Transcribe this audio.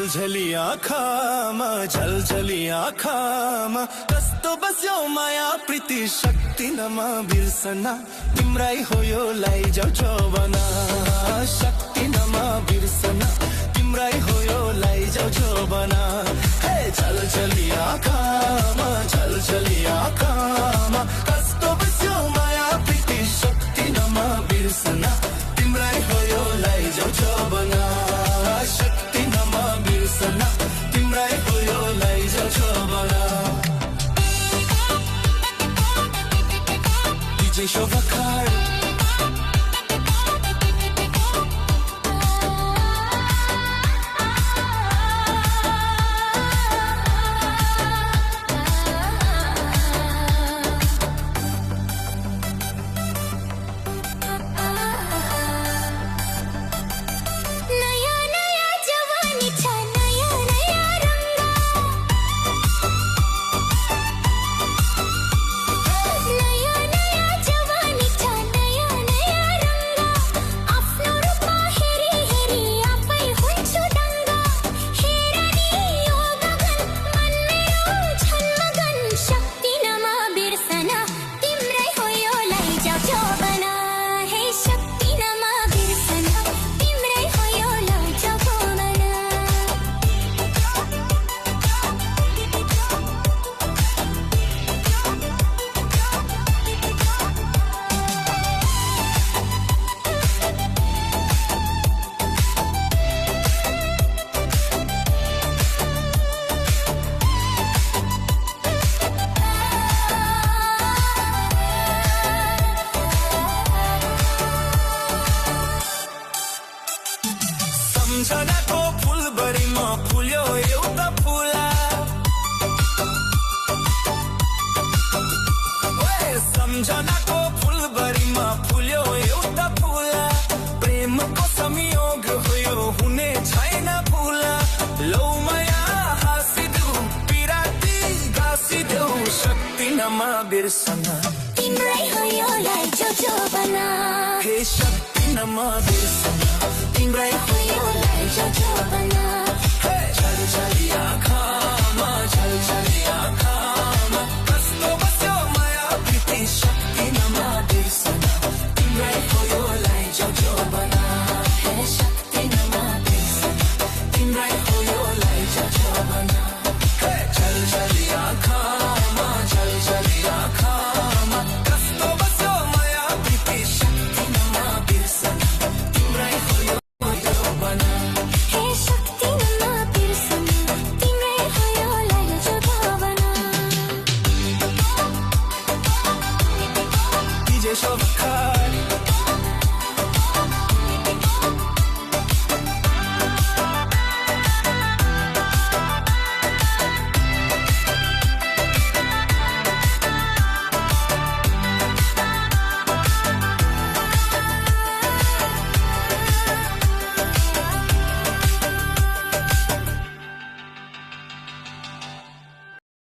झलझली आँखामा झलझली आँखामा कस्तो बस्यो माया प्रीति शक्ति नमा बिर्सना तिम्रै हो यो लैजाऊ जोबना शक्ति नमा बिर्सना तिम्रै हो यो लैजाऊ जोबना हे झलझली आँखामा झलझली आँखामा कस्तो बस्यो माया प्रीति शक्ति नमा बिर्सना तिम्रै हो यो लैजाऊ जोबना शक्ति नमा बिर्सना तिम्रै हो यो लैजाऊ जोबना DJ Shobakar सम्झनाको फुलबरीमा फुल्यो एउटा फुला सम्झनाको फुलबरीमा फुल्यो एउटा फुला प्रेमको संयोग हो हुने छैन फुला लौ माया हाँसिदेऊ पिराती घाँसिदेऊ शक्ति नमा बिर्सना तिम्रै हो यो लैजाऊ जोबना हे शक्ति नमा बिर्सना तिम्रै हो यो लैजाऊ जोबना झलझली आँखामा झलझली आँखा